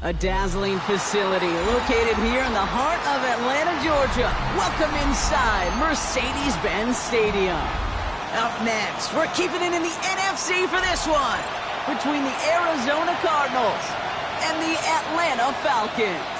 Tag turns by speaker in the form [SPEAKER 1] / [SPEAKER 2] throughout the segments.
[SPEAKER 1] A dazzling facility located here in the heart of Atlanta, Georgia. Welcome inside Mercedes-Benz Stadium. Up next, we're keeping it in the NFC for this one, between the Arizona Cardinals and the Atlanta Falcons.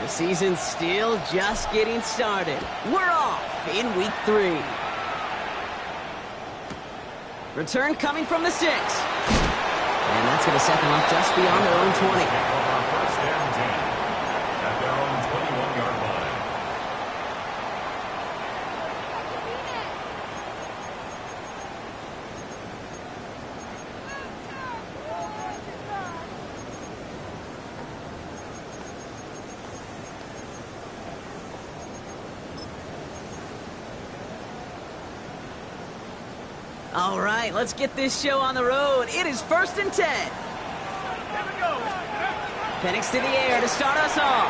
[SPEAKER 1] The season's still just getting started. We're off in week 3. Return coming from the 6. And that's going to set them up just beyond their own 20.
[SPEAKER 2] First and 10 at their own 21-yard line.
[SPEAKER 1] All right, let's get this show on the road. It is 1st and 10. Penix to the air to start us off.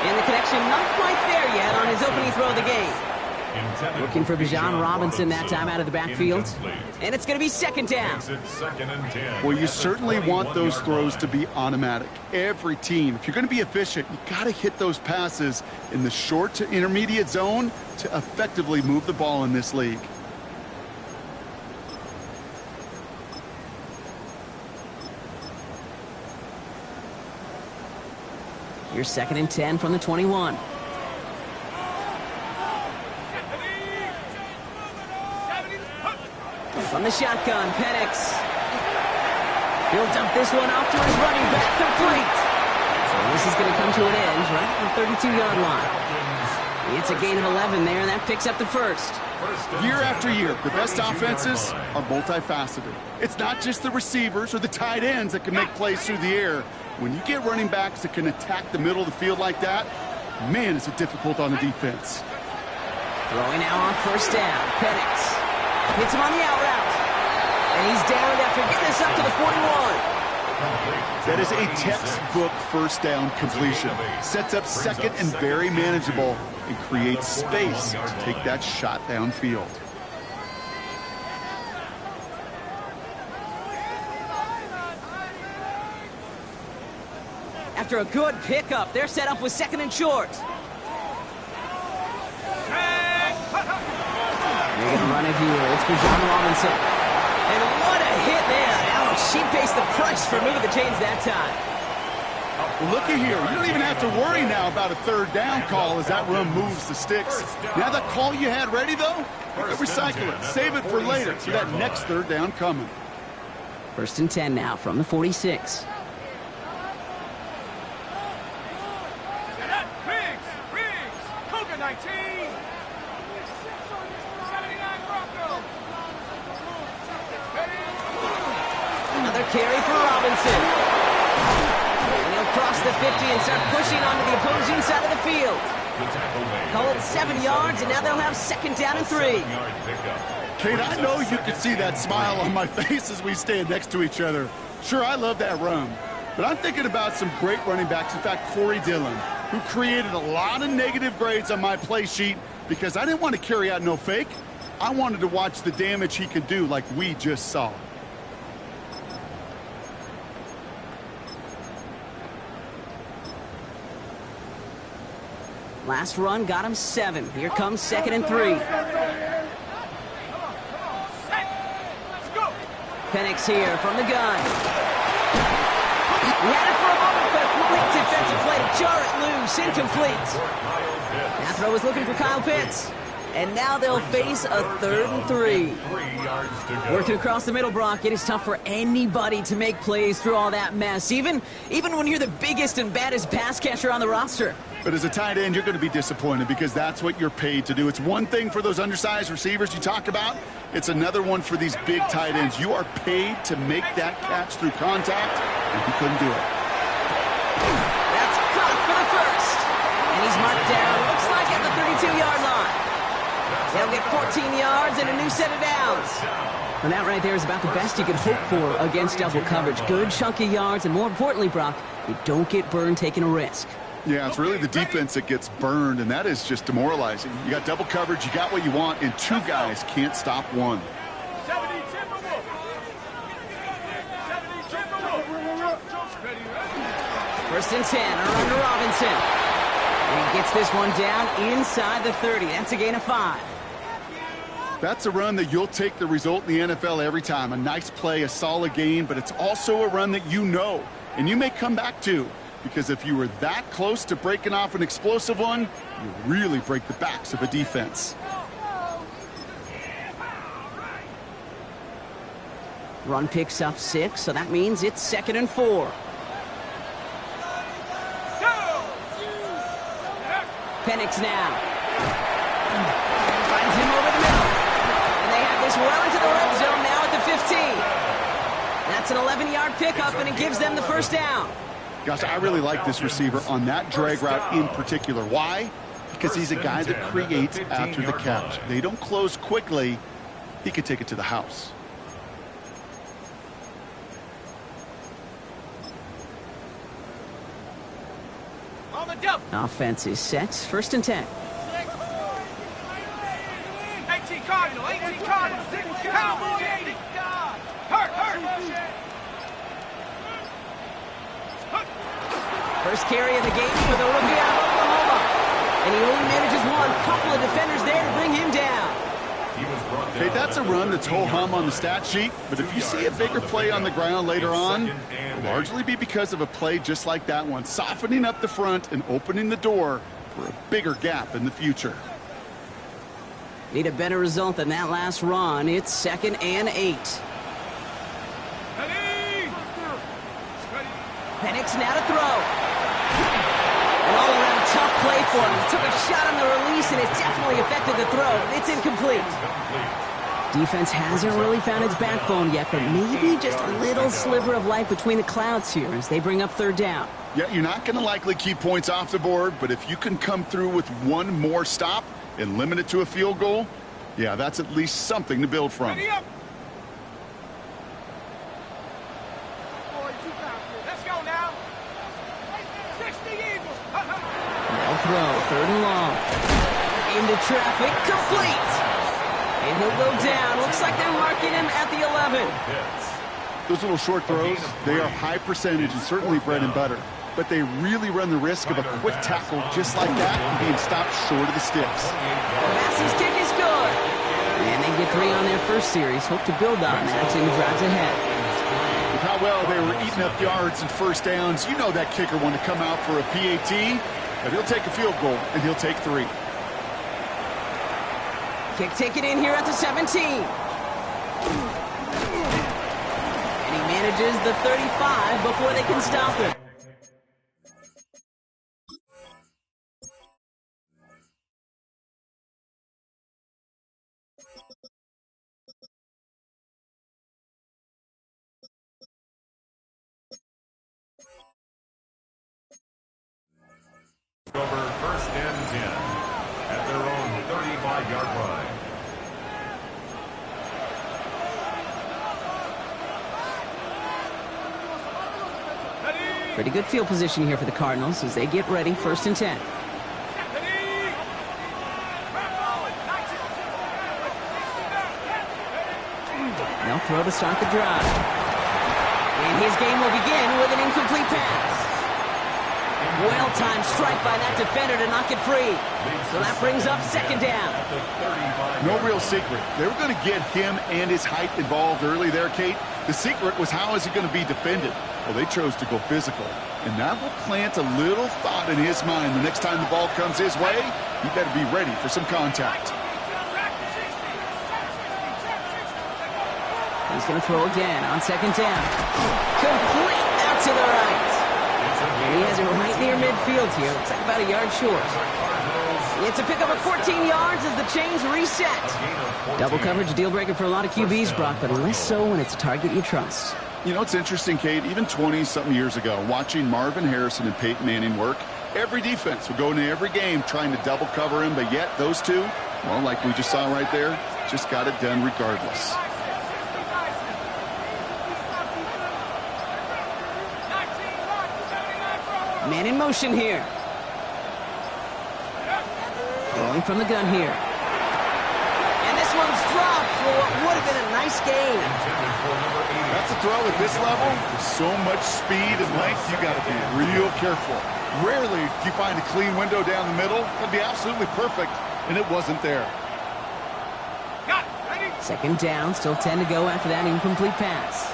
[SPEAKER 1] And the connection not quite there yet on his opening throw of the game. Looking for Bijan Robinson that time out of the backfield. And it's going to be 2nd down.
[SPEAKER 3] Well, you certainly want those throws to be automatic. Every team, if you're going to be efficient, you got to hit those passes in the short to intermediate zone to effectively move the ball in this league.
[SPEAKER 1] Here's 2nd and 10 from the 21. From the shotgun, Penix. He'll dump this one off to his running back, complete. So this is going to come to an end right at the 32-yard line. It's a gain of 11 there, and that picks up the 1st.
[SPEAKER 3] Year after year, the best offenses are multifaceted. It's not just the receivers or the tight ends that can make plays through the air. When you get running backs that can attack the middle of the field like that, man, is it difficult on the defense.
[SPEAKER 1] Throwing now on 1st down. Penix hits him on the out route. And he's down after getting this up to the 41.
[SPEAKER 3] That is a textbook 1st down completion. Sets up 2nd and very manageable and creates space to take that shot downfield.
[SPEAKER 1] After a good pickup, they're set up with 2nd and short. They're going to run it here. It's Bijan Robinson. And what a hit there. Ouch, she pays the price for moving the chains that time.
[SPEAKER 3] Look at here. You don't even have to worry now about a 3rd down call as that run moves the sticks. Now that call you had ready, though, recycle it. Save it for later for that next 3rd down coming.
[SPEAKER 1] 1st and 10 now from the 46. Another carry for Robinson. And he'll cross the 50 and start pushing onto the opposing side of the field. Call it 7 yards, and now they'll have 2nd down and 3.
[SPEAKER 3] Kate, I know you can see that smile on my face as we stand next to each other. Sure, I love that run. But I'm thinking about some great running backs. In fact, Corey Dillon, who created a lot of negative grades on my play sheet because I didn't want to carry out no fake. I wanted to watch the damage he could do like we just saw.
[SPEAKER 1] Last run got him 7. Here comes 2nd and 3. Penix here from the gun. He had it for a moment, but a great defensive play to jar it loose. Incomplete. That throw was looking for Kyle Pitts. And now they'll face a 3rd and 3. Working across the middle, Brock, it is tough for anybody to make plays through all that mess, even when you're the biggest and baddest pass catcher on the roster.
[SPEAKER 3] But as a tight end, you're going to be disappointed because that's what you're paid to do. It's one thing for those undersized receivers you talk about. It's another one for these big tight ends. You are paid to make that catch through contact, and he couldn't do it.
[SPEAKER 1] That's caught for the 1st. And he's marked down They'll get 14 yards and a new set of downs. And that right there is about the best you could hope for against double coverage. Good chunky yards, and more importantly, Brock, you don't get burned taking a risk.
[SPEAKER 3] Yeah, it's really the defense that gets burned, and that is just demoralizing. You got double coverage, you got what you want, and two guys can't stop one.
[SPEAKER 1] First and 10, a run to Robinson. And he gets this one down inside the 30. That's a gain of 5.
[SPEAKER 3] That's a run that you'll take the result in the NFL every time. A nice play, a solid gain, but it's also a run that you know, and you may come back to. Because if you were that close to breaking off an explosive one, you really break the backs of a defense.
[SPEAKER 1] Run picks up 6, so that means it's 2nd and 4. Penix now. Finds him over the middle. And they have this well into the red zone now at the 15. That's an 11-yard pickup, and it gives them the first down.
[SPEAKER 3] Gosh, I really like this receiver on that drag route in particular. Why? Because he's a guy that creates after the catch. They don't close quickly. He could take it to the house.
[SPEAKER 1] Offense is set. 1st and 10.
[SPEAKER 4] 18 Cardinal, 18 Cardinal, Cowboy 80. Hurt.
[SPEAKER 1] First carry of the game for the rookie out of Oklahoma. And he only manages one. Couple of defenders there to bring him down.
[SPEAKER 3] Okay, that's a run that's ho-hum on the stat sheet, but if you see a bigger play on the ground later on, it'll largely be because of a play just like that one, softening up the front and opening the door for a bigger gap in the future.
[SPEAKER 1] Need a better result than that last run. It's 2nd and 8. Penix now to throw. An all-around tough play for him. Took a shot on the release, and it definitely affected the throw. It's incomplete. Defense hasn't really found its backbone yet, but maybe just a little sliver of light between the clouds here as they bring up 3rd down.
[SPEAKER 3] Yeah, you're not going to likely keep points off the board, but if you can come through with one more stop and limit it to a field goal, yeah, that's at least something to build from.
[SPEAKER 1] They'll throw, 3rd and long. Into traffic, complete. And he'll go down. Looks like they're marking him at the 11.
[SPEAKER 3] Those little short throws, they are high percentage and certainly bread and butter. But they really run the risk of a quick tackle just like that and being stopped short of the sticks.
[SPEAKER 1] Massey's kick is good. And they get 3 on their first series. Hope to build on that in the drives ahead.
[SPEAKER 3] With how well they were eating up yards and first downs, you know that kicker wanted to come out for a PAT, but he'll take a field goal and he'll take 3.
[SPEAKER 1] Kick taken in here at the 17. And he manages the 35 before they can stop him.
[SPEAKER 2] Over 1st and 10 at their own 35-yard line.
[SPEAKER 1] Pretty good field position here for the Cardinals as they get ready. 1st and 10. They'll throw to start the drive. And his game will begin with an incomplete pass. Well-timed strike by that defender to knock it free. So that brings up 2nd down.
[SPEAKER 3] No real secret. They were going to get him and his height involved early there, Kate. The secret was how is he going to be defended? Well, they chose to go physical. And that will plant a little thought in his mind. The next time the ball comes his way, he better be ready for some contact.
[SPEAKER 1] He's going to throw again on 2nd down. Complete out to the right. And he has it right near midfield here. Looks like about a yard short. It's a pickup of 14 yards as the chains reset. Double coverage deal breaker for a lot of QBs, Brock, but less so when it's a target you trust.
[SPEAKER 3] You know, it's interesting, Kate, even 20-something years ago, watching Marvin Harrison and Peyton Manning work, every defense would go into every game trying to double cover him, but yet those two, Well, like we just saw right there, just got it done regardless.
[SPEAKER 1] Man in motion here. Throwing from the gun here. And this one's dropped for what would have been a nice gain.
[SPEAKER 3] That's a throw at this level. With so much speed and length, you got to be real careful. Rarely do you find a clean window down the middle. That'd be absolutely perfect, and it wasn't there.
[SPEAKER 1] Second down, still 10 to go after that incomplete pass.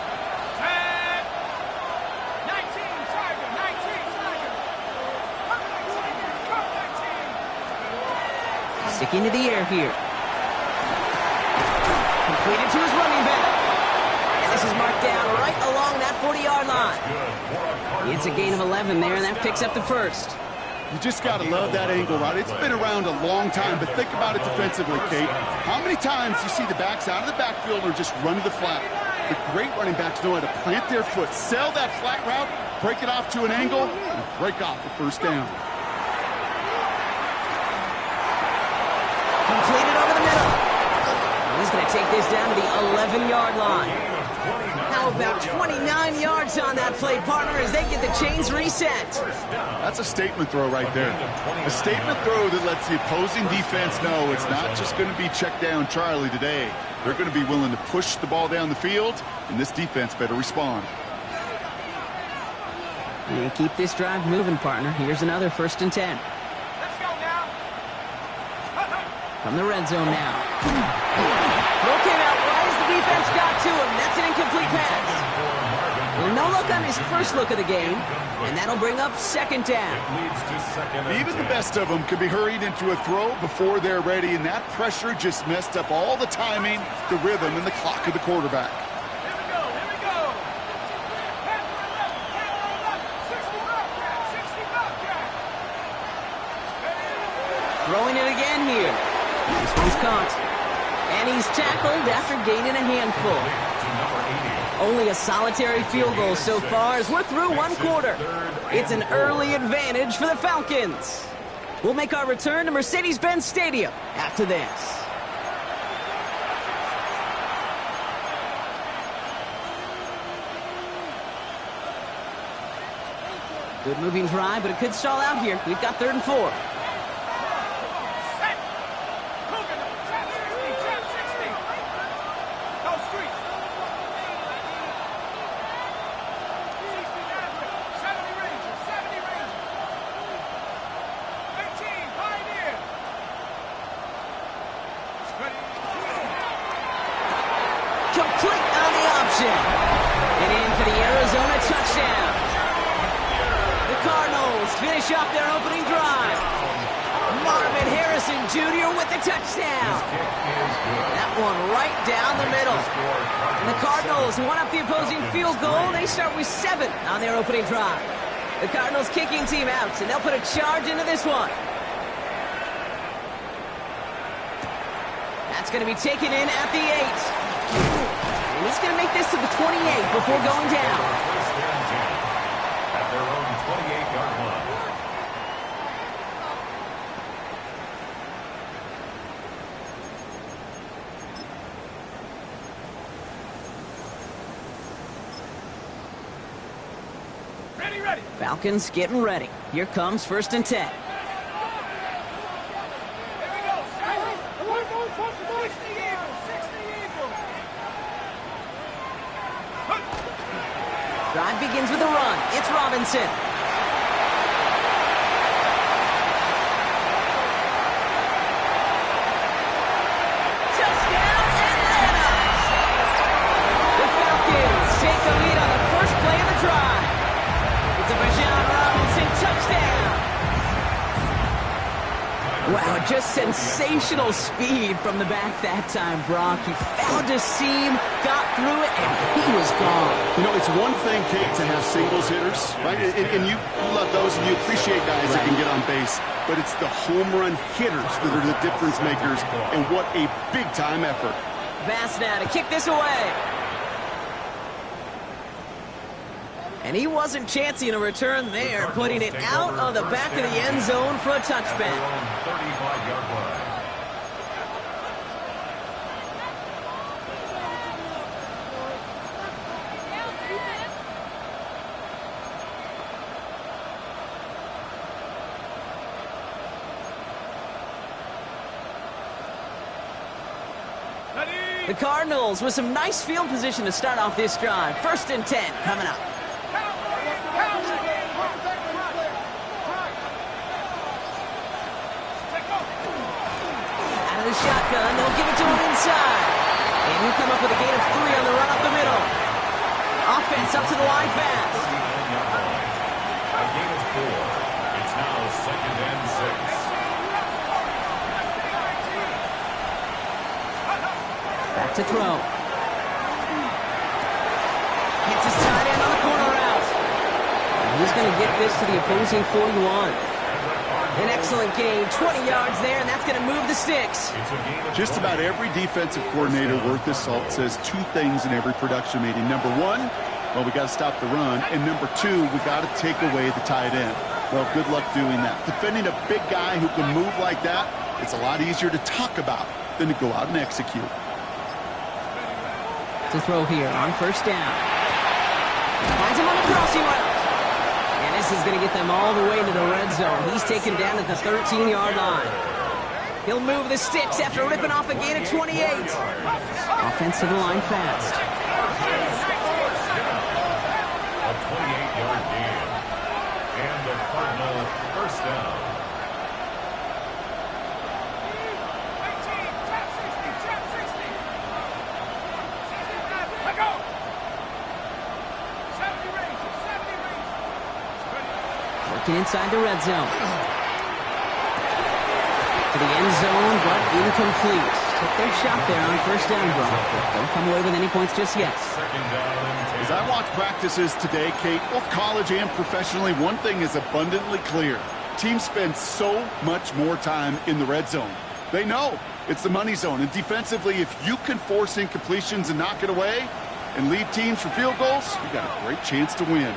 [SPEAKER 1] Sticking to the air here. Completed to his running back. And this is marked down right along that 40-yard line. It's a gain of 11 there, and that picks up the first.
[SPEAKER 3] You just got to love that angle, right? It's been around a long time, but think about it defensively, Kate. How many times you see the backs out of the backfield or just run to the flat? The great running backs know how to plant their foot, sell that flat route, break it off to an angle, and break off the first down.
[SPEAKER 1] Completed over the middle. He's going to take this down to the 11-yard line. How about 29 yards on that play, partner, as they get the chains reset?
[SPEAKER 3] That's a statement throw right there. A statement throw that lets the opposing defense know it's not just going to be check down Charlie today. They're going to be willing to push the ball down the field, and this defense better respond.
[SPEAKER 1] And keep this drive moving, partner. Here's another 1st and 10.
[SPEAKER 4] Let's go now.
[SPEAKER 1] From the red zone now. Throw came out right as the defense got to him. That's an incomplete pass. Well, no look on his first look of the game, and that'll bring up 2nd down.
[SPEAKER 3] Even the best of them can be hurried into a throw before they're ready, and that pressure just messed up all the timing, the rhythm, and the clock of the quarterback.
[SPEAKER 4] Here we go. Here we go. 60 back.
[SPEAKER 1] Throwing it again here. This one's caught. And he's tackled after gaining a handful. Only a solitary field goal so far as we're through 1 quarter. It's an early advantage for the Falcons. We'll make our return to Mercedes-Benz Stadium after this. Good moving drive, but it could stall out here. We've got 3rd and 4. Complete on the option. And in for the Arizona touchdown. The Cardinals finish off their opening drive. Marvin Harrison Jr. with the touchdown. That one right down the middle. And the Cardinals won up the opposing field goal. They start with 7 on their opening drive. The Cardinals kicking team out, and they'll put a charge into this one. That's going to be taken in at the 8. And he's going to make this to the 28 before going down.
[SPEAKER 2] At their own 28-yard line.
[SPEAKER 4] Ready.
[SPEAKER 1] Falcons getting ready. Here comes 1st and 10. Drive begins with a run. It's Robinson. Touchdown, Atlanta! The Falcons take the lead on the first play of the drive. It's a Bijan Robinson touchdown. Wow, just sensational speed from the back that time, Brock. He found a seam, got through it, and he was gone.
[SPEAKER 3] You know, it's one thing, Kate, to have singles hitters, right? And you love those, and you appreciate guys that can get on base. But it's the home run hitters that are the difference makers, and what a big-time effort.
[SPEAKER 1] Bass now to kick this away. And he wasn't chancing a return there, putting it out of the back of the end zone for a touchback. The Cardinals with some nice field position to start off this drive. 1st and 10 coming up. Out of the shotgun, they'll give it to him inside. And he'll come up with a gain of 3 on the run up the middle. Offense up to the line fast.
[SPEAKER 2] A gain of 4. It's now 2nd and 6.
[SPEAKER 1] Back to throw. Hits his tight end on the corner route. And he's going to get this to the opposing 41. An excellent gain, 20 yards there, and that's going to move the sticks.
[SPEAKER 3] Just about every defensive coordinator worth his salt says 2 things in every production meeting. Number 1, well, we got to stop the run. And number 2, we got to take away the tight end. Well, good luck doing that. Defending a big guy who can move like that, it's a lot easier to talk about than to go out and execute.
[SPEAKER 1] To throw here on 1st down. Finds him on the crossing route. And this is going to get them all the way to the red zone. He's taken down at the 13-yard line. He'll move the sticks after ripping off a gain of 28. Offense to the line fast.
[SPEAKER 2] A 28-yard gain. And the Cardinals 1st down.
[SPEAKER 1] Inside the red zone. To the end zone, but incomplete. Took their shot there on 1st down, Brock, but don't come away with any points just yet.
[SPEAKER 3] As I watch practices today, Kate, both college and professionally, one thing is abundantly clear. Teams spend so much more time in the red zone. They know it's the money zone, and defensively, if you can force incompletions and knock it away and lead teams for field goals, you got a great chance to win.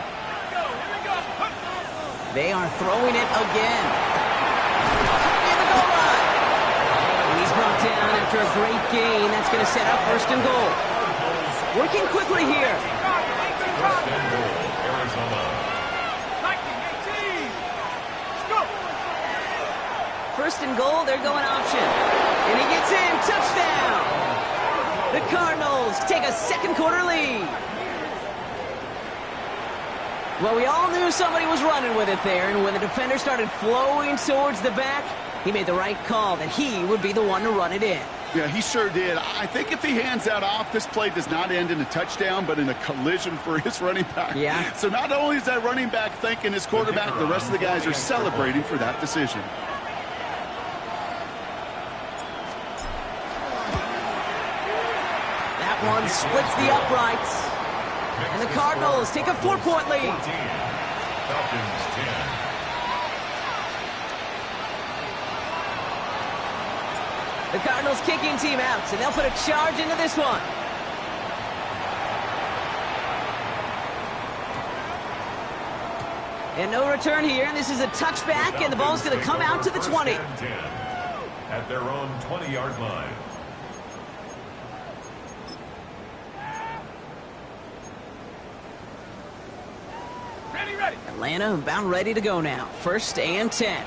[SPEAKER 1] They are throwing it again. In the goal line. And he's brought down after a great gain. That's going to set up 1st and goal. Working quickly here.
[SPEAKER 2] 1st and goal, Arizona.
[SPEAKER 1] 1st and goal, they're going option. And he gets in. Touchdown. The Cardinals take a 2nd quarter lead. Well, we all knew somebody was running with it there, and when the defender started flowing towards the back, he made the right call that he would be the one to run it in.
[SPEAKER 3] Yeah, he sure did. I think if he hands that off, this play does not end in a touchdown, but in a collision for his running back.
[SPEAKER 1] Yeah.
[SPEAKER 3] So not only is that running back thanking his quarterback, the rest of the guys are celebrating for that decision.
[SPEAKER 1] That one splits the uprights. And the Cardinals take a 4-point lead.
[SPEAKER 2] Falcons 10.
[SPEAKER 1] The Cardinals kicking team out, so they'll put a charge into this one. And no return here, and this is a touchback, and the ball's going to come out to the 20.
[SPEAKER 2] At their own 20-yard line.
[SPEAKER 1] Atlanta about ready to go now. 1st and 10.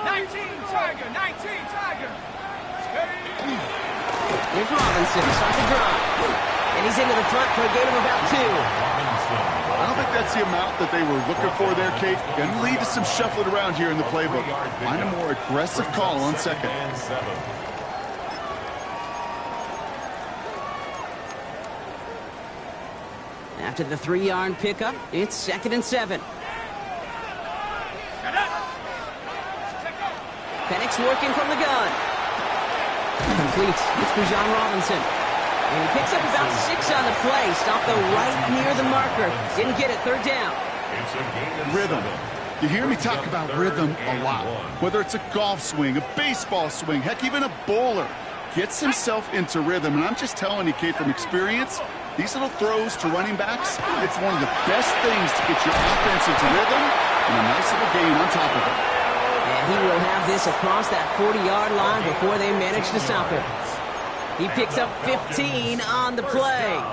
[SPEAKER 4] 19 Tiger, 19 Tiger.
[SPEAKER 1] Here's Robinson, start the drive. And he's into the front for a gain of about 2.
[SPEAKER 3] I don't think that's the amount that they were looking for there, Kate. Going to lead to some shuffling around here in the playbook. Find a more aggressive call on 2nd.
[SPEAKER 1] After the 3-yard pickup, it's 2nd and 7. Penix working from the gun. Complete. It's Bijan Robinson. And he picks up about 6 on the play. Stopped the right near the marker. Didn't get it. 3rd down.
[SPEAKER 3] Rhythm. You hear me talk about rhythm a lot. Whether it's a golf swing, a baseball swing, heck, even a bowler gets himself into rhythm. And I'm just telling you, Kate, from experience, these little throws to running backs, it's one of the best things to get your offense into rhythm and a nice little gain on top of it.
[SPEAKER 1] And he will have this across that 40-yard line before they manage to stop him. He picks up 15 on the play.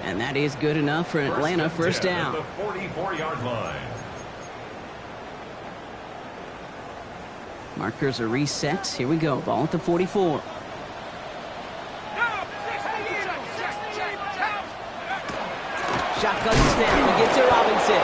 [SPEAKER 1] And that is good enough for Atlanta 1st down.
[SPEAKER 2] The 44-yard line.
[SPEAKER 1] Markers are reset. Here we go. Ball at the 44. Shotgun snap to get to Robinson.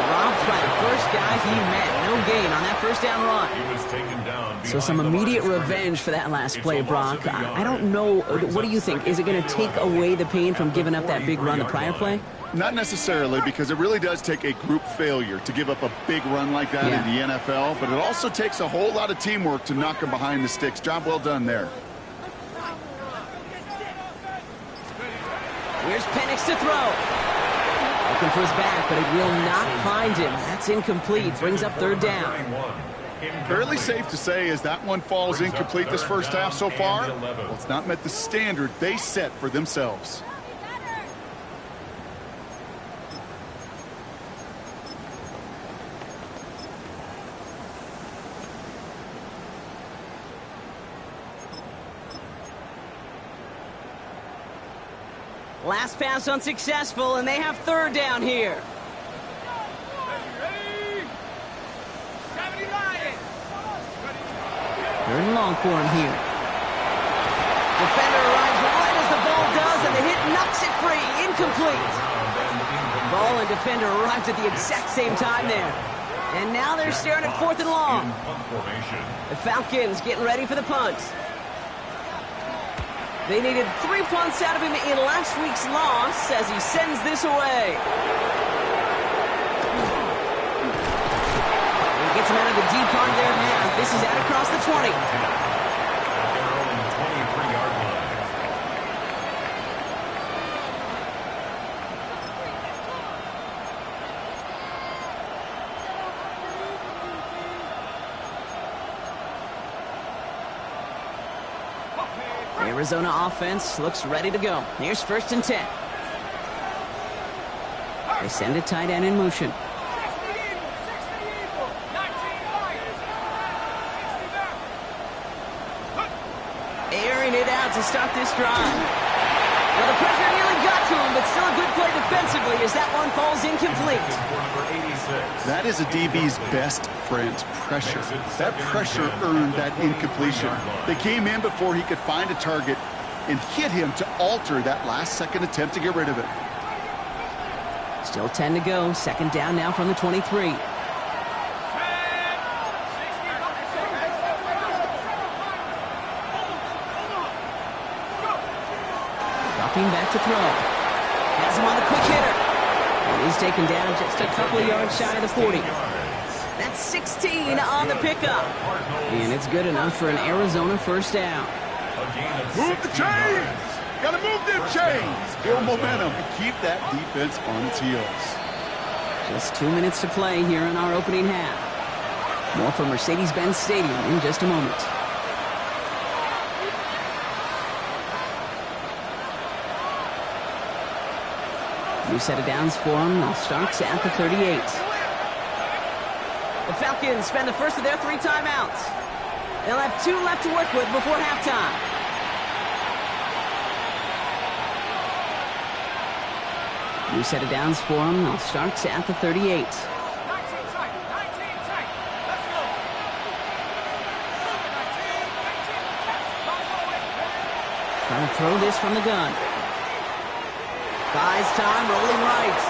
[SPEAKER 1] Dropped by the first guy he met. No gain on that first down run.
[SPEAKER 2] He was taken down.
[SPEAKER 1] So some immediate revenge for that last play, Brock. I don't know. What do you think? Is it going to take away the pain from giving up that big run the prior play?
[SPEAKER 3] Not necessarily, because it really does take a group failure to give up a big run like that in the NFL, but it also takes a whole lot of teamwork to knock him behind the sticks. Job well done there.
[SPEAKER 1] Here's Penix to throw. Looking for his back, but it will not find him. That's incomplete. Brings up third down.
[SPEAKER 3] Fairly safe to say as that one falls incomplete this first half so far. Well, it's not met the standard they set for themselves.
[SPEAKER 1] Last pass unsuccessful, and they have third down here. Third and long for him here. Defender arrives right as the ball does, and the hit knocks it free. Incomplete. Ball and defender arrived at the exact same time there. And now they're staring at fourth and long. The Falcons getting ready for the punt. They needed 3 punts out of him in last week's loss as he sends this away. He gets him out of the deep part of their half. This is out across the 20. Arizona offense looks ready to go. Here's first and 10. They send a tight end in motion. Airing it out to start this drive. Well, the pressure nearly got to him, but still a good play defensively as that one falls incomplete.
[SPEAKER 3] That is a DB's best friend, pressure. That pressure earned that incompletion. They came in before he could find a target and hit him to alter that last-second attempt to get rid of it.
[SPEAKER 1] Still 10 to go. Second down now from the 23. Dropping back to throw. Has him on the quick hitter. And he's taken down just a couple of yards shy of the 40. That's 16 on the pickup. And it's good enough for an Arizona first down.
[SPEAKER 3] Move the chains! Gotta move them chains! Build momentum and keep that defense on its heels.
[SPEAKER 1] Just 2 minutes to play here in our opening half. More from Mercedes-Benz Stadium in just a moment. New set of downs for them. They'll start at the 38. The Falcons spend the first of their 3 timeouts. They'll have 2 left to work with before halftime. New set of downs for them. They'll start at the 38. Trying to throw this from the gun. Buys time, rolling right.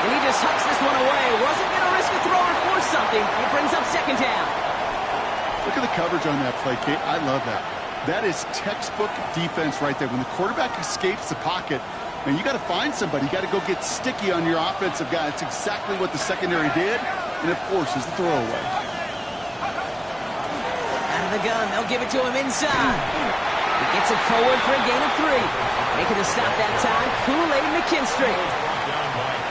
[SPEAKER 1] And he just hucks this one away. Wasn't going to risk a throw or force something. It brings up second down.
[SPEAKER 3] Look at the coverage on that play, Kate. I love that. That is textbook defense right there. When the quarterback escapes the pocket, man, you got to find somebody. You got to go get sticky on your offensive guy. It's exactly what the secondary did, and it forces the throwaway.
[SPEAKER 1] Out of the gun, they'll give it to him inside. He gets it forward for a gain of 3. Making the stop that time, Kool-Aid McKinstry.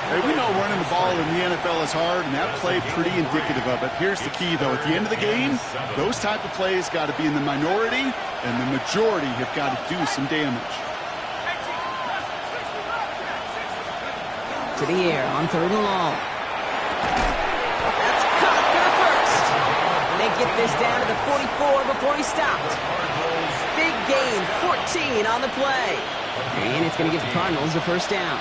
[SPEAKER 3] Hey, we know running the ball in the NFL is hard, and that play pretty indicative of it. Here's the key, though. At the end of the game, those type of plays got to be in the minority, and the majority have got to do some damage.
[SPEAKER 1] To the air on third and long. That's caught for the first. And they get this down to the 44 before he stopped. Big gain, 14 on the play. And it's going to give the Cardinals the first down.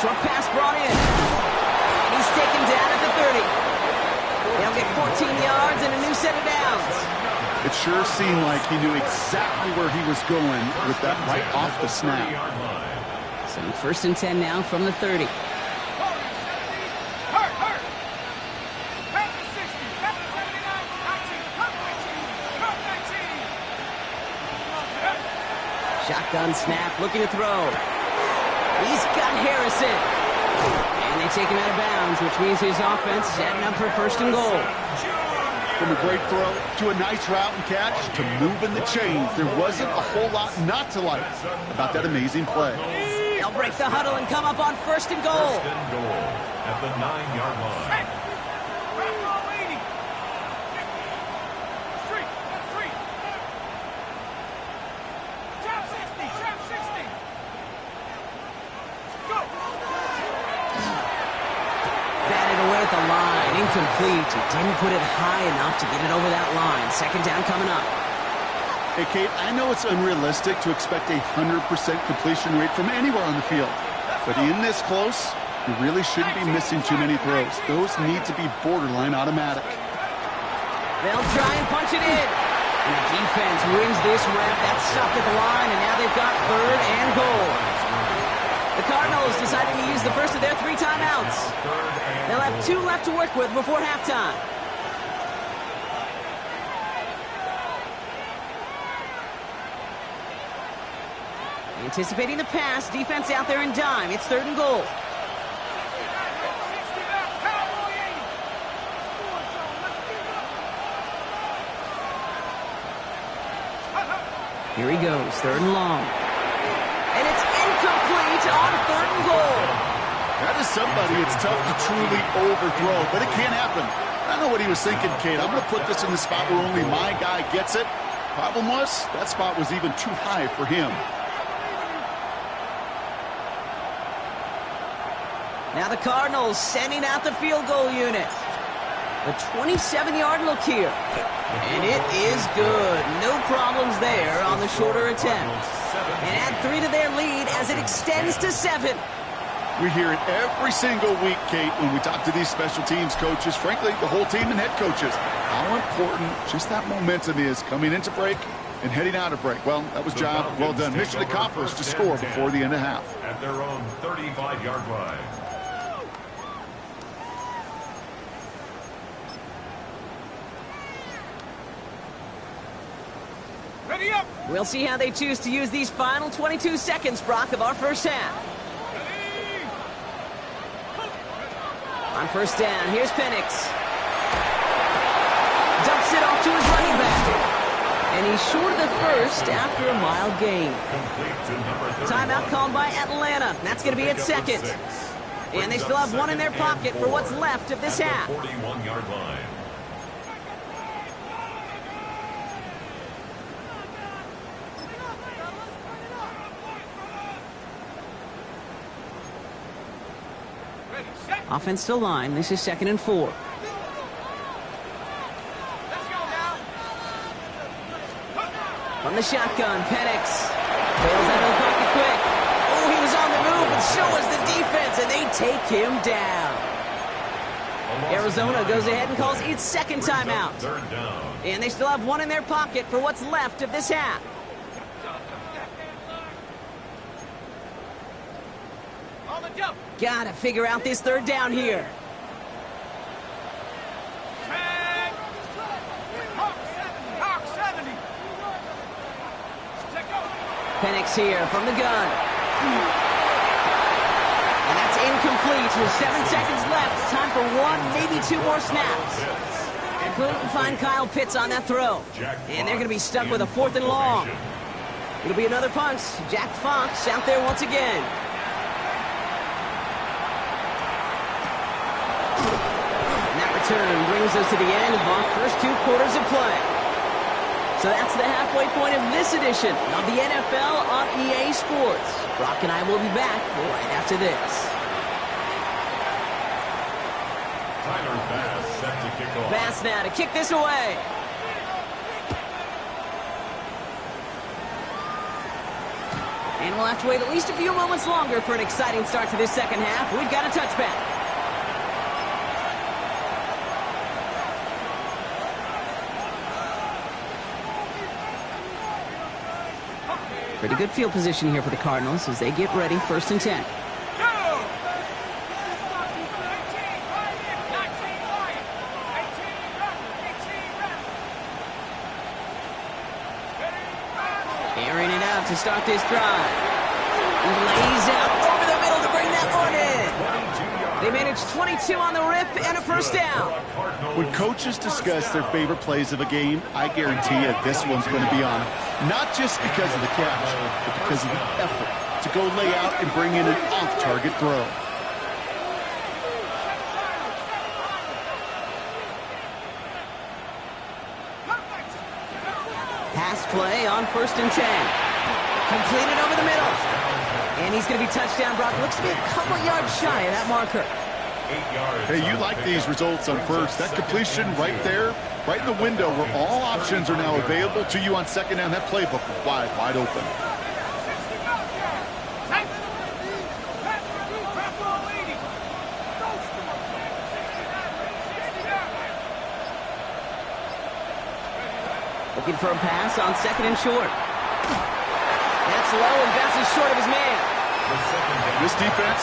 [SPEAKER 1] Short pass brought in. And he's taken down at the 30. They'll get 14 yards and a new set of downs.
[SPEAKER 3] It sure seemed like he knew exactly where he was going with that right off the snap.
[SPEAKER 1] So 1st and 10 now from the 30. Shotgun snap, looking to throw. He's got Harrison. And they take him out of bounds, which means his offense setting up for 1st and goal.
[SPEAKER 3] From a great throw to a nice route and catch to moving the chains, there wasn't a whole lot not to like about that amazing play.
[SPEAKER 1] They'll break the huddle and come up on 1st and goal.
[SPEAKER 2] 1st and goal at the 9-yard line.
[SPEAKER 1] The line incomplete. He didn't put it high enough to get it over that line. 2nd down coming up.
[SPEAKER 3] Hey, Kate, I know it's unrealistic to expect a 100% completion rate from anywhere on the field, but in this close, you really shouldn't be missing too many throws. Those need to be borderline automatic.
[SPEAKER 1] They'll try and punch it in. And the defense wins this rep. That's stopped at the line, and now they've got 3rd and goal. The Cardinals deciding to use the first of their 3 timeouts. They'll have 2 left to work with before halftime. Anticipating the pass, defense out there in dime. It's 3rd and goal. Here he goes, 3rd and long. And it's incomplete on 3rd and goal.
[SPEAKER 3] That is somebody it's tough to truly overthrow, but it can't happen. I know what he was thinking, Kate. I'm going to put this in the spot where only my guy gets it. Problem was, that spot was even too high for him.
[SPEAKER 1] Now the Cardinals sending out the field goal unit. A 27-yard look here. And it is good. No problems there on the shorter attempt. And add 3 to their lead as it extends to 7.
[SPEAKER 3] We hear it every single week, Kate, when we talk to these special teams coaches, frankly, the whole team and head coaches, how important just that momentum is coming into break and heading out of break. Well, that was job well done. Mission accomplished to score before the end of half.
[SPEAKER 2] At their own 35-yard line.
[SPEAKER 4] Ready up.
[SPEAKER 1] We'll see how they choose to use these final 22 seconds, Brock, of our first half. On 1st down, here's Penix. Dumps it off to his running back. And he's short of the 1st after a mild gain. Timeout called by Atlanta. That's going to be at 2nd. And they still have 1 in their pocket for what's left of this half.
[SPEAKER 2] 41-yard line.
[SPEAKER 1] Offense to line. This is 2nd and 4.
[SPEAKER 4] Let's go now.
[SPEAKER 1] From the shotgun, Penix. Bails out of the pocket quick. Oh, he was on the move, and so was the defense, and they take him down. Arizona goes ahead and calls its 2nd timeout.
[SPEAKER 2] 3rd down.
[SPEAKER 1] And they still have 1 in their pocket for what's left of this half.
[SPEAKER 4] On the jump.
[SPEAKER 1] Gotta figure out this 3rd down here.
[SPEAKER 4] Hawk 70.
[SPEAKER 1] Penix here from the gun. And that's incomplete with 7 seconds left. Time for 1, maybe 2 more snaps. Couldn't find Kyle Pitts on that throw. And they're going to be stuck with a 4th and long. It'll be another punt. Jack Fox out there once again. Turn brings us to the end of our first 2 quarters of play. So that's the halfway point of this edition of the NFL on EA Sports. Brock and I will be back right after this.
[SPEAKER 2] Tyler Bass set to kick off.
[SPEAKER 1] Bass now to kick this away. And we'll have to wait at least a few moments longer for an exciting start to this second half. We've got a touchback. Pretty good field position here for the Cardinals as they get ready, 1st and 10. Airing it out to start this drive. He lays out over the middle to bring that one in. They managed 22 on the rip and a 1st down.
[SPEAKER 3] When coaches discuss their favorite plays of a game, I guarantee you this one's going to be on it. Not just because of the catch, but because of the effort to go lay out and bring in an off-target throw.
[SPEAKER 1] Pass play on 1st and 10. Completed over the middle. And he's going to be touchdown. Brock looks to be a couple yards shy of that marker.
[SPEAKER 2] 8 yards.
[SPEAKER 3] Hey, you like these results on first. That completion right there, right in the window where all options are now available to you on 2nd down. That playbook wide open.
[SPEAKER 1] Looking for a pass on 2nd and short. That's low and bounces short of his man.
[SPEAKER 3] This defense,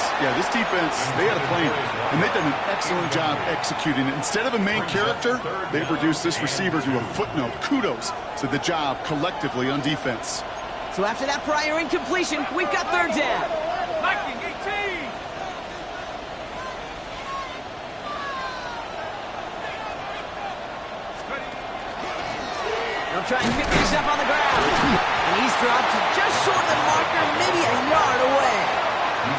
[SPEAKER 3] they had a plan, and they've done an excellent job executing it. Instead of a main character, they've reduced this receiver to a footnote. Kudos to the job collectively on defense.
[SPEAKER 1] So after that prior incompletion, we've got 3rd down.
[SPEAKER 4] Viking 18.
[SPEAKER 1] They'll try and pick this up on the ground. And he's dropped just short of the marker, maybe a yard away.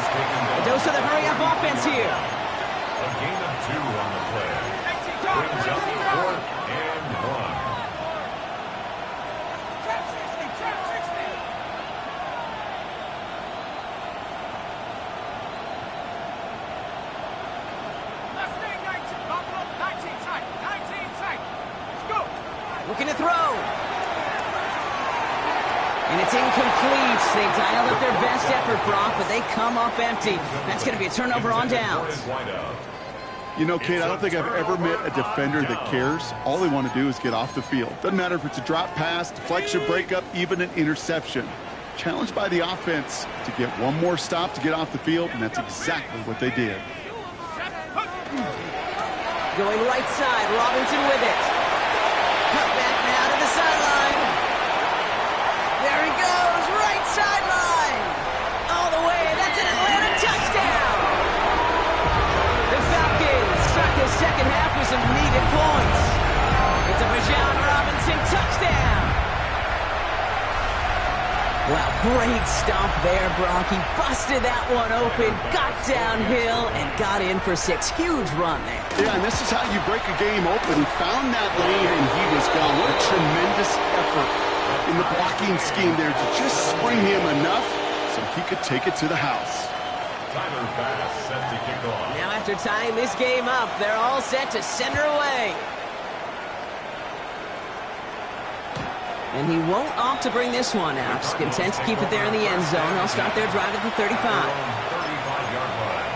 [SPEAKER 1] A dose of the hurry-up offense here.
[SPEAKER 2] A gain of 2 on the play. Brings up 4th and 1.
[SPEAKER 4] Trap 60, trap 60. Mustang 19, Buffalo 19 tight, 19 tight. Let's go.
[SPEAKER 1] Looking to throw. And it's incomplete. They dialed up their best effort, Brock, but they come up empty. That's going to be a turnover on downs.
[SPEAKER 3] You know, Kate, I don't think I've ever met a defender that cares. All they want to do is get off the field. Doesn't matter if it's a drop pass, deflection, breakup, even an interception. Challenged by the offense to get one more stop to get off the field, and that's exactly what they did.
[SPEAKER 1] Going right side, Robinson with it. Cut back now to the sideline. There he goes, right sideline. All the way, that's an Atlanta touchdown. The Falcons start the second half with some needed points. It's a Bijan Robinson touchdown. Wow, great stop there, Brock. He busted that one open, got downhill, and got in for 6. Huge run there.
[SPEAKER 3] Yeah, and this is how you break a game open. He found that lane, and he was gone. What a tremendous effort in the blocking scheme there to just spring him enough so he could take it to the house.
[SPEAKER 2] Tyler Bass set to kick off.
[SPEAKER 1] Now after tying this game up, they're all set to send her away. And he won't opt to bring this one out. Just content to keep it there in the end zone. They'll start their drive at the 35.
[SPEAKER 2] 35-yard line.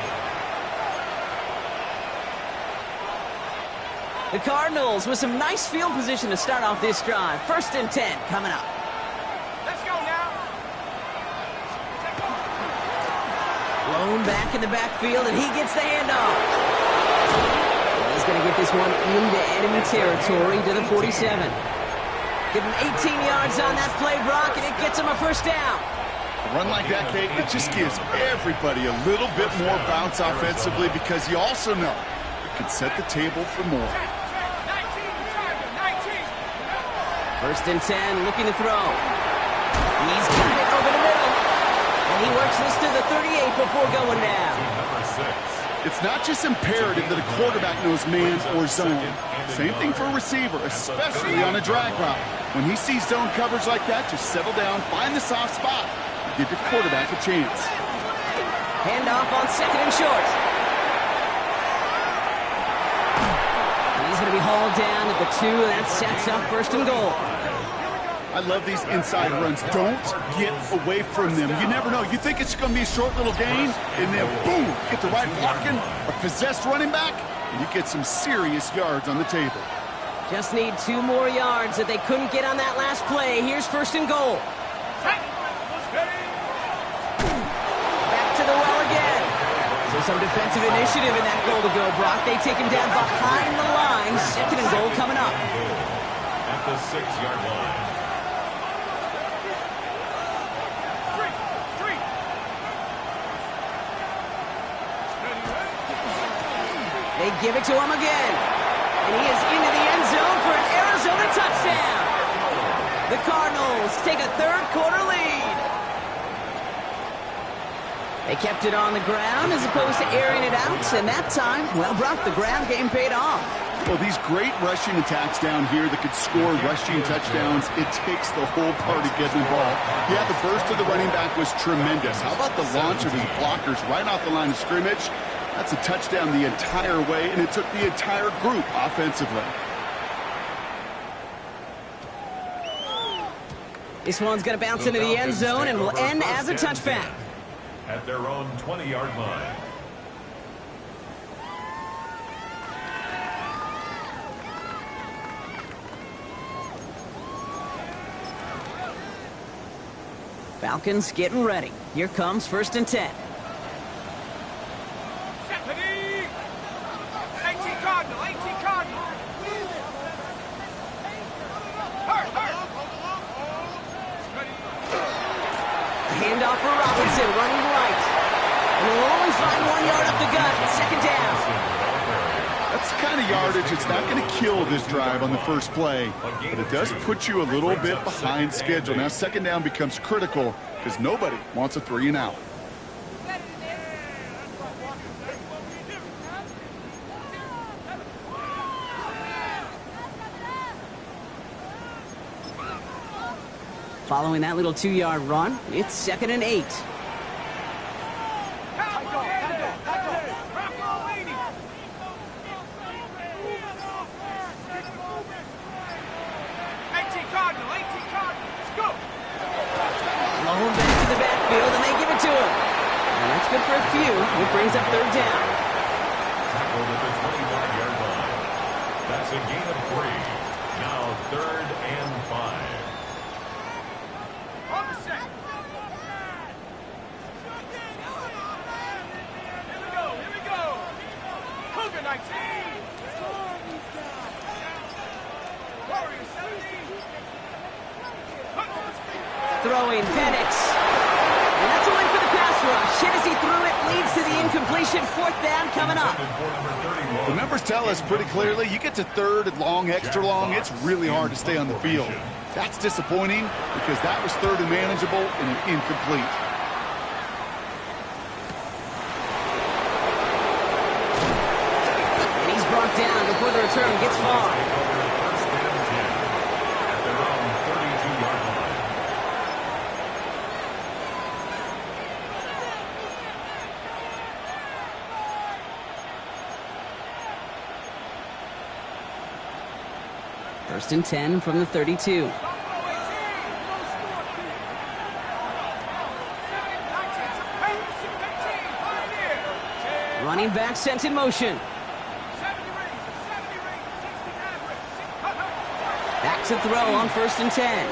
[SPEAKER 1] The Cardinals with some nice field position to start off this drive. 1st and 10 coming up.
[SPEAKER 4] Let's go now.
[SPEAKER 1] Lone back in the backfield, and he gets the handoff. He's going to get this one into enemy territory to the 47. Give him 18 yards on that play, Brock, and it gets him a 1st down.
[SPEAKER 3] A run like that, Kate, it just gives everybody a little bit more bounce offensively because you also know it can set the table for more.
[SPEAKER 1] 1st and 10, looking to throw. He's got it over the middle. And he works this to the 38 before going down.
[SPEAKER 2] Number 6.
[SPEAKER 3] It's not just imperative that a quarterback knows man or zone. Same thing for a receiver, especially on a drag route. When he sees zone coverage like that, just settle down, find the soft spot, and give your quarterback a chance.
[SPEAKER 1] Handoff on 2nd and short. And he's going to be hauled down at the 2, and that sets up 1st and goal.
[SPEAKER 3] I love these inside runs. Don't get away from them. You never know. You think it's going to be a short little gain, and then boom, get the right blocking, a possessed running back, and you get some serious yards on the table.
[SPEAKER 1] Just need 2 more yards that they couldn't get on that last play. Here's 1st and goal. Back to the well again. So some defensive initiative in that goal to go, Brock. They take him down behind the line. 2nd and goal coming up.
[SPEAKER 2] At the 6-yard line.
[SPEAKER 1] They give it to him again. And he is into the end zone for an Arizona touchdown. The Cardinals take a 3rd quarter lead. They kept it on the ground as opposed to airing it out. And that time, well, Brock, the ground game paid off.
[SPEAKER 3] Well, these great rushing attacks down here that could score rushing touchdowns, it takes the whole party getting involved. Yeah, the burst of the running back was tremendous. How about the launch of his blockers right off the line of scrimmage? That's a touchdown the entire way, and it took the entire group offensively.
[SPEAKER 1] This one's going to bounce into the end zone and will end as a touchback.
[SPEAKER 2] At their own 20-yard line.
[SPEAKER 1] Falcons getting ready. Here comes 1st and 10. Handoff for Robinson, running right. And we'll only find 1 yard up the gut. 2nd down.
[SPEAKER 3] That's the kind of yardage. It's not going to kill this drive on the first play, but it does put you a little bit behind schedule. Now 2nd down becomes critical because nobody wants a 3 and out.
[SPEAKER 1] Following that little 2-yard run, it's 2nd and 8. Blown back to the backfield, and they give it to him. And that's good for a few. It brings up 3rd down.
[SPEAKER 2] Tackled at the 21-yard line. That's a gain of 3. Now 3rd and 5.
[SPEAKER 1] Throwing Penix. And that's a win for the pass rush. Hit as he threw it, leads to the incompletion. 4th down coming up.
[SPEAKER 3] The numbers tell us pretty clearly, you get to 3rd and long, extra long, it's really hard to stay on the field. That's disappointing because that was 3rd and manageable and an incomplete.
[SPEAKER 1] And he's brought down before the return gets far. First and 10 from the 32. Running back sent in motion. Back to throw on 1st and 10.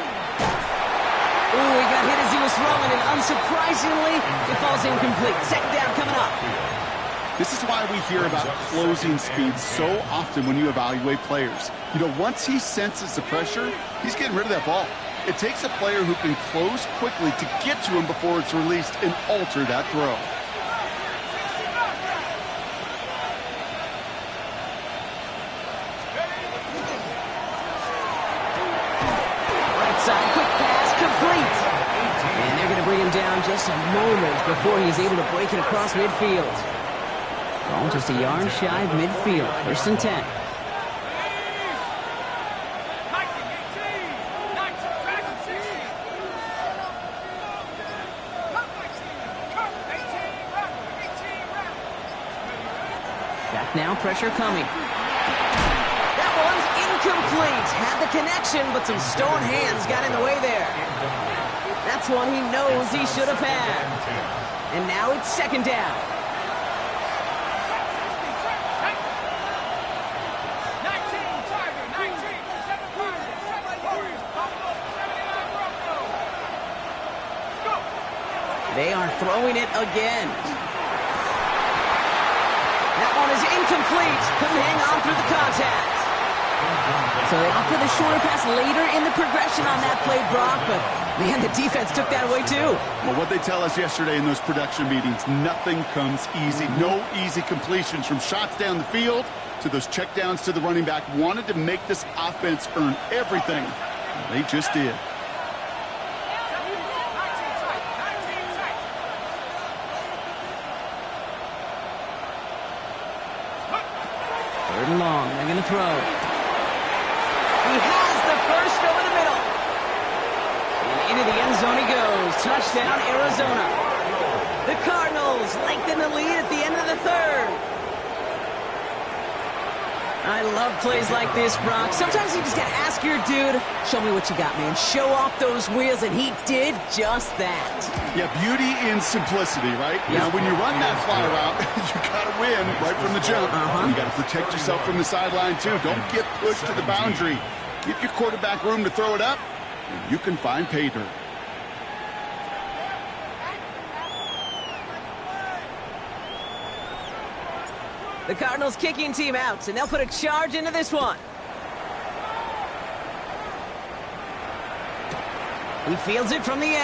[SPEAKER 1] Ooh, he got hit as he was throwing, and unsurprisingly, it falls incomplete. 2nd down coming up.
[SPEAKER 3] This is why we hear about closing speed so often when you evaluate players. You know, once he senses the pressure, he's getting rid of that ball. It takes a player who can close quickly to get to him before it's released and alter that throw.
[SPEAKER 1] Right side, quick pass, complete. And they're going to bring him down just a moment before he's able to break it across midfield. Ball just a yard shy of midfield. 1st and 10. Back now, pressure coming. That That one's incomplete. Had the connection, but some stone hands got in the way there. That's one he knows he should have had. And now it's second down.
[SPEAKER 4] 19, 7 Falcons, Buffalo, 79 Broncos. Go!
[SPEAKER 1] They are throwing it again. That one is incomplete. Couldn't hang on through the contact. So they opt for the shorter pass later in the progression on that play, Brock, but man, the defense took that away too.
[SPEAKER 3] Well, what they tell us yesterday in those production meetings, nothing comes easy. No easy completions from shots down the field to those checkdowns to the running back. Wanted to make this offense earn everything. They just did.
[SPEAKER 4] 19 tight.
[SPEAKER 1] Third and long. They're going to throw. He has the first over the middle. And into the end zone he goes. Touchdown, Arizona. The Cardinals lengthen the lead at the end of the third. I love plays like this, Brock. Sometimes you just got to ask your dude, show me what you got, man. Show off those wheels, and he did just that.
[SPEAKER 3] Yeah, beauty in simplicity, right? Yeah. Now, when you run that fly route, you got to win right from the jump. You got to protect yourself from the sideline, too. Don't get pushed to the boundary. Give your quarterback room to throw it up, and you can find pay dirt.
[SPEAKER 1] The Cardinals kicking team out, and they'll put a charge into this one. He fields it from the 8.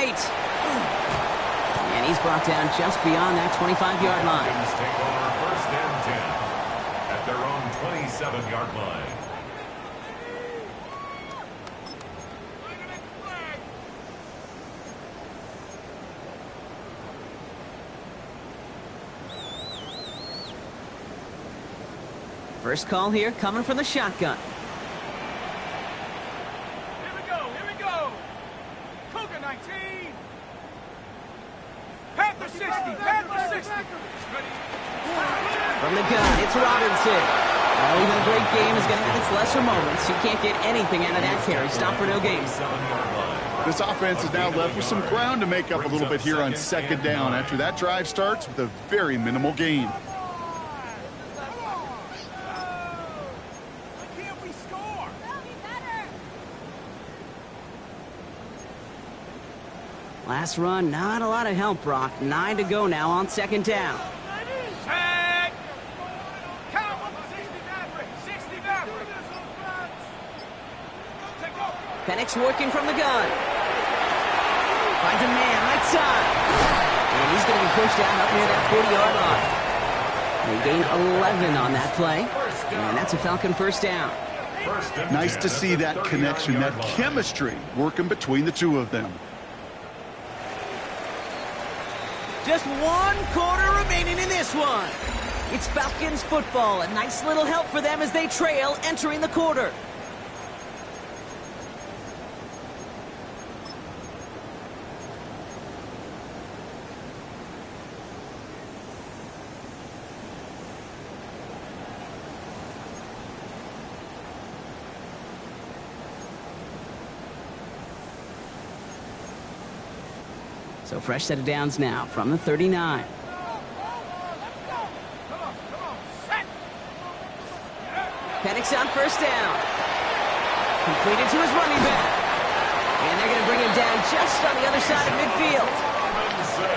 [SPEAKER 1] And he's brought down just beyond that 25-yard line.
[SPEAKER 2] Falcons take over first and 10 at their own 27-yard line.
[SPEAKER 1] First call here coming from the shotgun.
[SPEAKER 4] Here we go. Cougar 19. Panther 60.
[SPEAKER 1] From the gun, it's Robinson. Oh, even a great game is going to have its lesser moments. You can't get anything out of that carry. Stop for no gain.
[SPEAKER 3] This offense is now left with some ground to make up a little bit here on second down after that drive starts with a very minimal gain.
[SPEAKER 1] Last run, not a lot of help, Brock. 9 to go now on second down.
[SPEAKER 4] Set. Count. 60 Maverick.
[SPEAKER 1] Penix working from the gun. Finds a man right side. And he's going to be pushed out up near that 40-yard line. They gain 11 on that play. And that's a Falcon first down.
[SPEAKER 3] Nice to see that connection, that chemistry working between the two of them.
[SPEAKER 1] Just 1 quarter remaining in this one. It's Falcons football. A nice little help for them as they trail entering the quarter. So fresh set of downs now from the 39. Penix on first down. Completed to his running back. And they're going to bring him down just on the other side of midfield.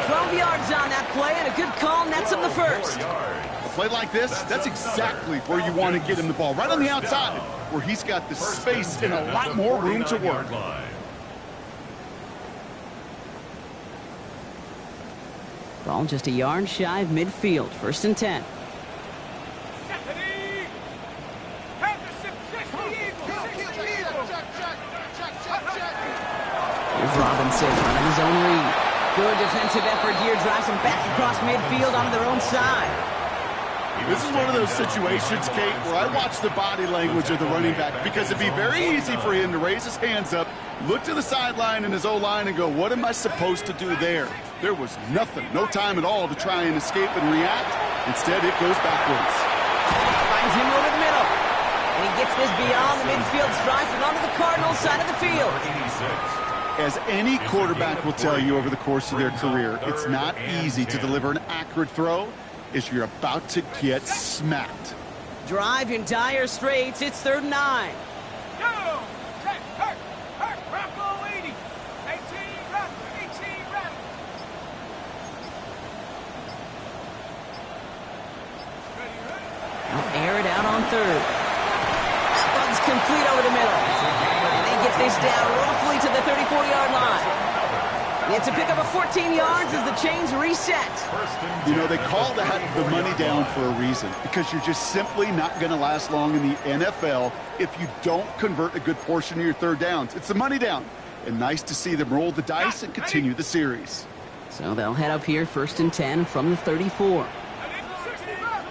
[SPEAKER 1] 12 yards on that play, and a good call nets him the first.
[SPEAKER 3] A play like this, that's exactly where you want to get him the ball. Right on the outside, where he's got the space and a lot more room to work.
[SPEAKER 1] Ball just a yard shy of midfield. First and 10. Here's Robinson running his own read. Good defensive effort here. Drives him back across midfield onto their own side.
[SPEAKER 3] This is one of those situations, Kate, where I watch the body language of the running back because it'd be very easy for him to raise his hands up, look to the sideline in his O-line and go, what am I supposed to do there? There was nothing, no time at all to try and escape and react. Instead, it goes backwards.
[SPEAKER 1] Finds him over the middle. And he gets this beyond the midfield stripe and onto the Cardinals side of the field.
[SPEAKER 3] As any quarterback will tell you over the course of their career, it's not easy to deliver an accurate throw if you're about to get smacked.
[SPEAKER 1] Drive in dire straits. It's 3rd and 9.
[SPEAKER 4] Go! Check, hurt, Bronco 80. 18 run, 18 run.
[SPEAKER 1] They'll air it out on 3rd. That one's complete over the middle. And they get this down roughly to the 34-yard line. It's a pickup of 14 yards as the chains reset.
[SPEAKER 3] You know, they call that the money down for a reason, because you're just simply not going to last long in the NFL if you don't convert a good portion of your 3rd downs. It's the money down. And nice to see them roll the dice and continue the series.
[SPEAKER 1] So they'll head up here 1st and 10 from the 34.
[SPEAKER 4] 65,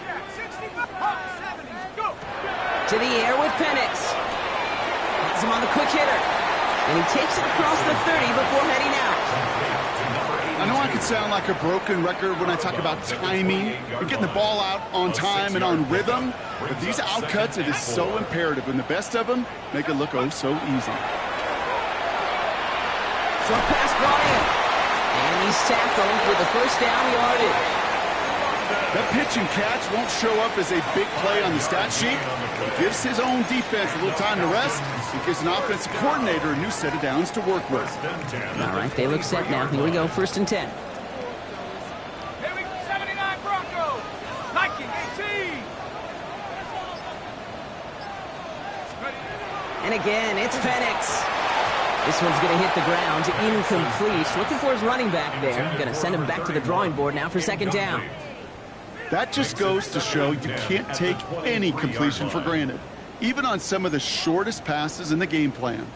[SPEAKER 4] 70, go!
[SPEAKER 1] To the air with Penix. Has him on the quick hitter. And he takes it across the 30 before heading out.
[SPEAKER 3] I know I could sound like a broken record when I talk about timing and getting the ball out on time and on rhythm, but these outcuts, it is so imperative, and the best of them make it look oh so easy.
[SPEAKER 1] Short pass brought in. And he's tackled with the 1st down yardage.
[SPEAKER 3] That pitch and catch won't show up as a big play on the stat sheet. It gives his own defense a little time to rest. It gives an offensive coordinator a new set of downs to work with.
[SPEAKER 1] All right, they look set now. Here we go, 1st and 10.
[SPEAKER 4] Here we go, 79 Bronco. Viking 18.
[SPEAKER 1] And again, it's Penix. This one's going to hit the ground. Incomplete. Looking for his running back there. Going to send him back to the drawing board now for 2nd down.
[SPEAKER 3] That just goes to show you can't take any completion for granted, even on some of the shortest passes in the game plan.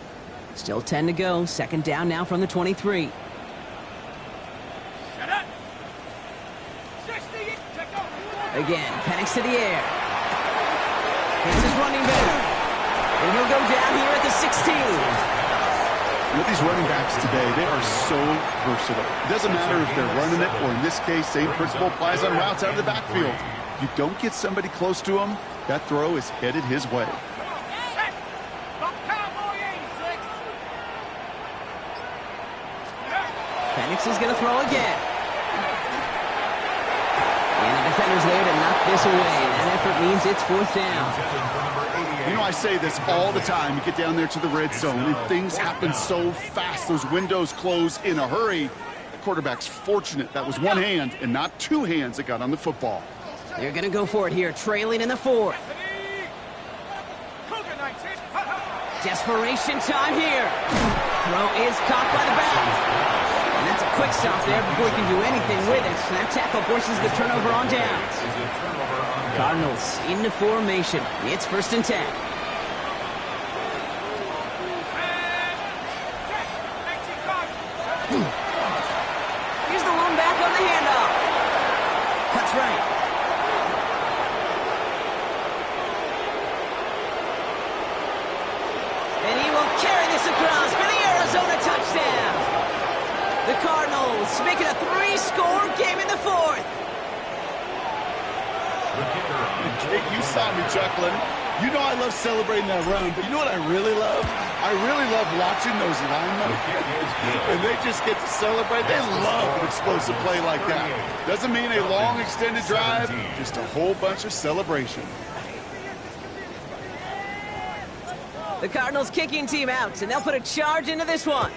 [SPEAKER 1] Still 10 to go. 2nd down now from the 23.
[SPEAKER 4] Shut up. 60, check out.
[SPEAKER 1] Again, Penix to the air. Hits his running back. And he'll go down here at the 16.
[SPEAKER 3] You know, these running backs today, they are so versatile. It doesn't matter if they're running it, or in this case, same principle applies on routes out of the backfield. You don't get somebody close to him, that throw is headed his way.
[SPEAKER 4] Set. Cowboy 86.
[SPEAKER 1] Penix is going to throw again. And the defender's there to knock this away. That effort means it's 4th down.
[SPEAKER 3] You know, I say this all the time. You get down there to the red zone, and things happen so fast. Those windows close in a hurry. The quarterback's fortunate that was one hand and not 2 hands that got on the football.
[SPEAKER 1] They're going to go for it here, trailing in the 4th. Desperation time here. Throw is caught by the back. And that's a quick stop there before he can do anything with it. And that tackle forces the turnover on downs. Cardinals into formation. It's 1st and 10. Here's the one back on the handoff. Cuts right. And he will carry this across for the Arizona touchdown. The Cardinals make it a 3-score game in the 4th.
[SPEAKER 3] You saw me chuckling. You know I love celebrating that run, but you know what I really love? I really love watching those linemen. And they just get to celebrate. They love an explosive play like that. Doesn't mean a long extended drive, just a whole bunch of celebration.
[SPEAKER 1] The Cardinals kicking team out, and they'll put a charge into this one.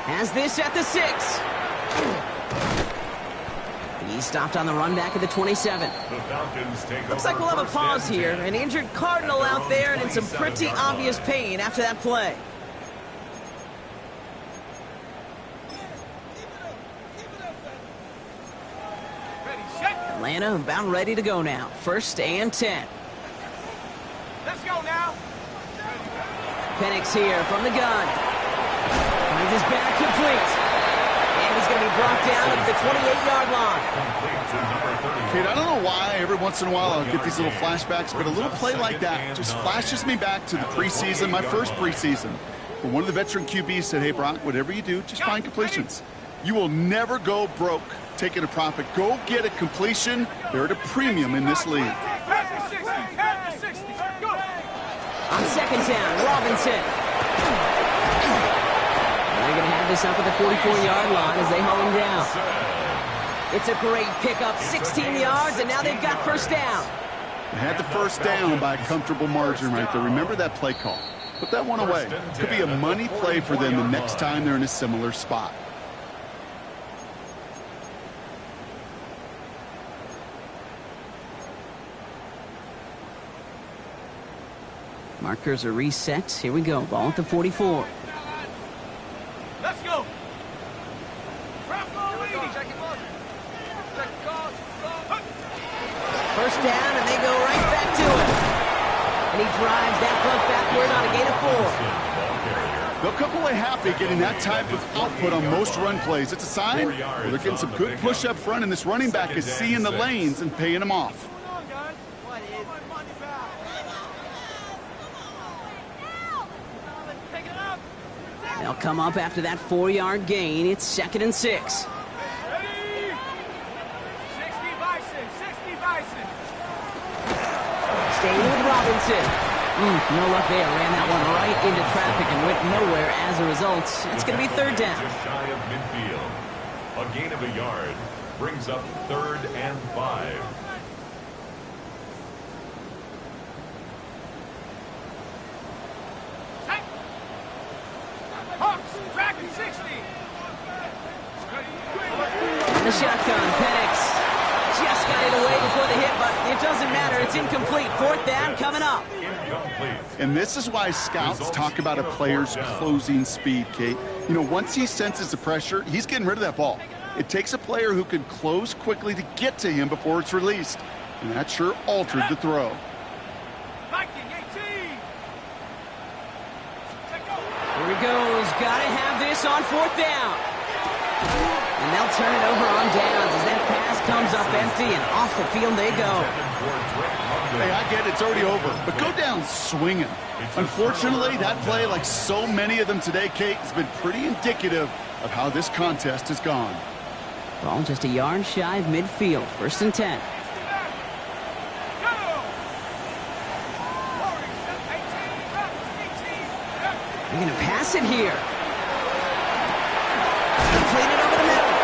[SPEAKER 1] Has this at the 6. He's stopped on the run back at the 27. Looks like we'll have a pause here. An injured Cardinal out there and in some pretty obvious pain after that play. Atlanta about ready to go now. 1st and 10.
[SPEAKER 4] Let's go now.
[SPEAKER 1] Penix here from the gun. Finds his back complete. And he's going to be brought down at the 28-yard line.
[SPEAKER 3] Kate, I don't know why every once in a while I'll get these little flashbacks, but a little play like that just flashes me back to the preseason, my first preseason, where one of the veteran QBs said, hey, Brock, whatever you do, just find completions. You will never go broke taking a profit. Go get a completion. They're at a premium in this league.
[SPEAKER 4] Half the 60, half the 60. Go.
[SPEAKER 1] On second down, Robinson. And they're going to have this up at the 44-yard line as they haul him down. It's a great pickup, 16 yards, and now they've got first down.
[SPEAKER 3] They had the first down by a comfortable margin right there. Remember that play call. Put that one away. Could be a money play for them the next time they're in a similar spot.
[SPEAKER 1] Markers are reset. Here we go. Ball at the 44.
[SPEAKER 4] Let's go. Bravo, lady. Check it out.
[SPEAKER 1] First down, and they go right back to it. And he drives that front backward on a gain of 4.
[SPEAKER 3] They'll come away happy getting that type of output on most run plays. It's a sign where they're getting some good push up front, and this running back is seeing the lanes and paying them off.
[SPEAKER 1] They'll come up after that 4-yard gain. It's 2nd and 6.
[SPEAKER 4] Ready? 60 Bison, 60 Bison.
[SPEAKER 1] Staying with Robinson. No luck there. Ran that one right into traffic and went nowhere as a result. It's going to be 3rd down.
[SPEAKER 2] Just shy of midfield. A gain of a yard brings up 3rd and 5.
[SPEAKER 4] Hawks, tracking 60.
[SPEAKER 1] And the shotgun. Penix just got it away before the hit, but it doesn't matter. It's incomplete. 4th down coming up.
[SPEAKER 2] Incomplete.
[SPEAKER 3] And this is why scouts talk about a player's closing speed, Kate. You know, once he senses the pressure, he's getting rid of that ball. It takes a player who can close quickly to get to him before it's released. And that sure altered the throw.
[SPEAKER 4] Viking, 18.
[SPEAKER 1] Here he goes. Got to have this on 4th down. And they'll turn it over on downs as that pass comes up empty and off the field they go.
[SPEAKER 3] Hey, I get it. It's already over. But go down swinging. Unfortunately, that play, like so many of them today, Kate, has been pretty indicative of how this contest has gone.
[SPEAKER 1] Ball just a yard shy of midfield. 1st and 10. They're going to pass it here. Complete it over the middle.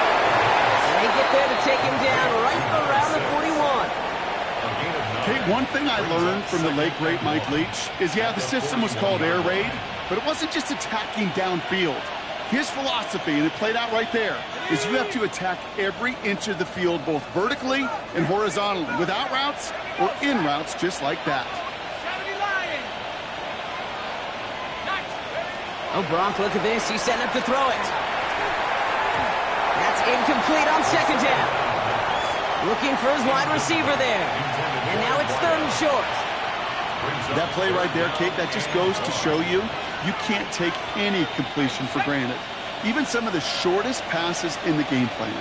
[SPEAKER 1] And they get there to take him down right around the 41.
[SPEAKER 3] Kate, one thing I learned from the late, great Mike Leach is, yeah, the system was called air raid, but it wasn't just attacking downfield. His philosophy, and it played out right there, is you have to attack every inch of the field, both vertically and horizontally, without routes or in routes just like that.
[SPEAKER 1] Oh, Brock, look at this. He's setting up to throw it. That's incomplete on 2nd down. Looking for his wide receiver there. And now it's 3rd and short.
[SPEAKER 3] That play right there, Kate, that just goes to show you can't take any completion for granted. Even some of the shortest passes in the game plan.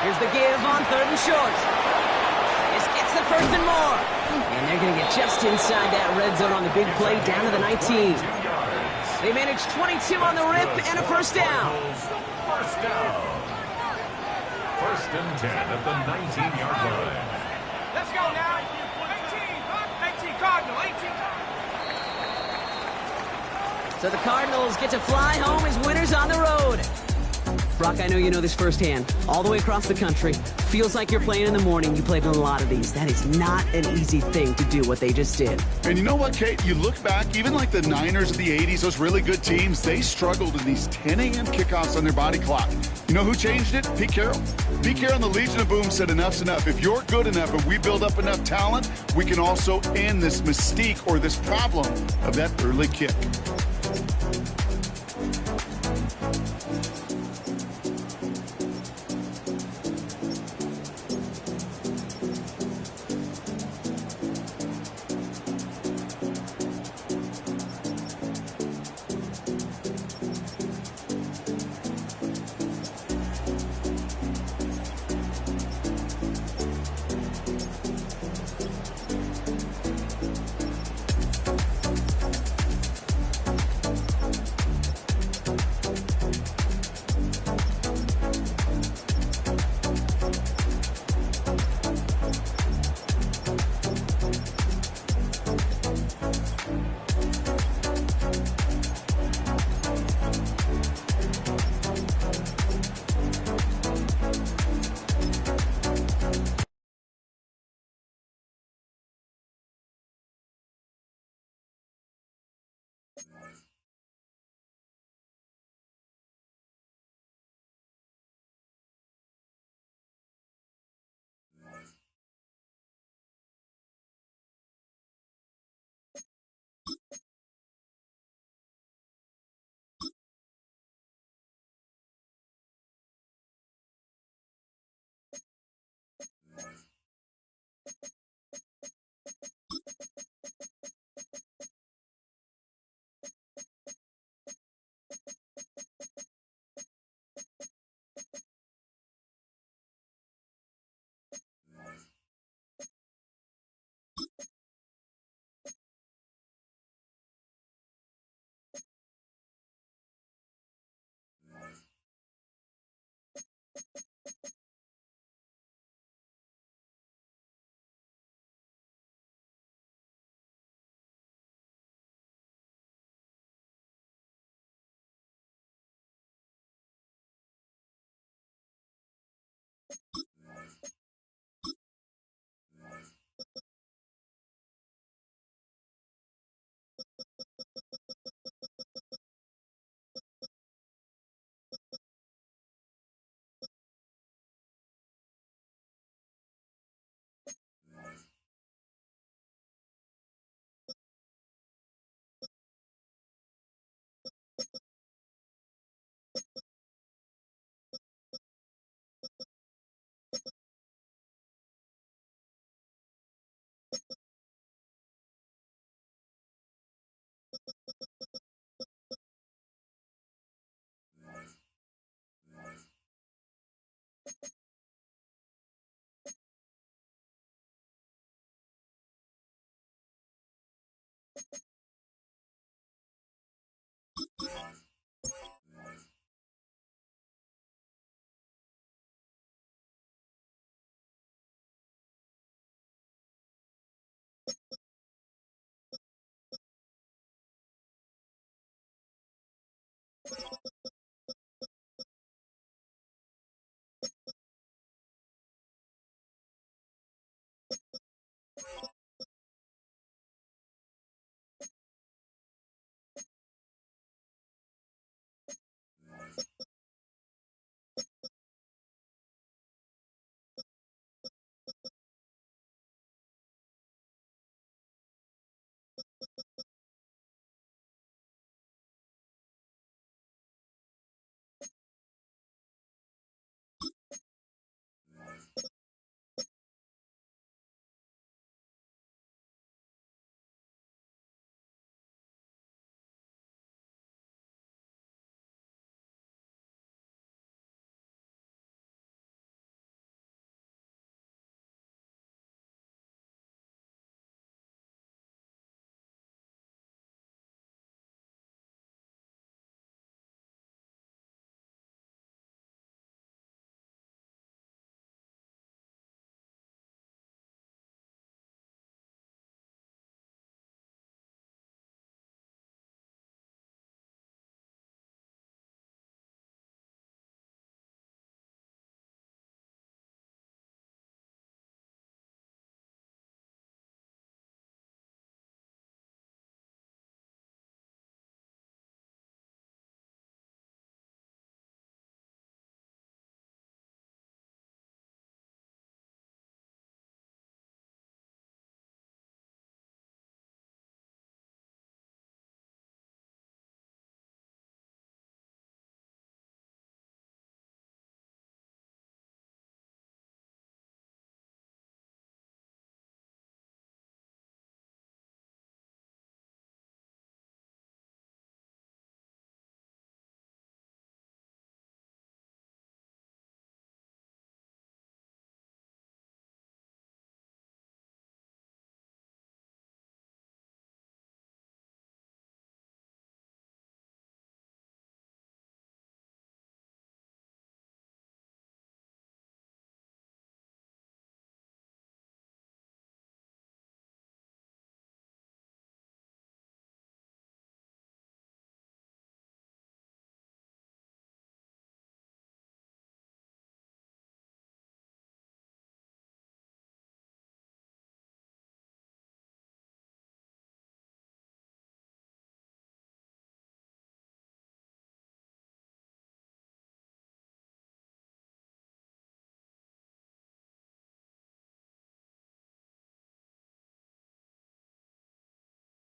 [SPEAKER 1] Here's the give on 3rd and short. This gets the 1st and more. And they're going to get just inside that red zone on the big play down to the 19. They managed 22 on the rip and a 1st down.
[SPEAKER 2] First down. 1st and 10 at the 19-yard line.
[SPEAKER 4] Let's go now. 18 Cardinal, 18.
[SPEAKER 1] So the Cardinals get to fly home as winners on the road. Brock, I know you know this firsthand. All the way across the country. Feels like you're playing in the morning. You played in a lot of these. That is not an easy thing to do, what they just did.
[SPEAKER 3] And you know what, Kate? You look back, even like the Niners of the 80s, those really good teams, they struggled in these 10 a.m. kickoffs on their body clock. You know who changed it? Pete Carroll. Pete Carroll and the Legion of Boom said enough's enough. If you're good enough, if we build up enough talent, we can also end this mystique or this problem of that early kick.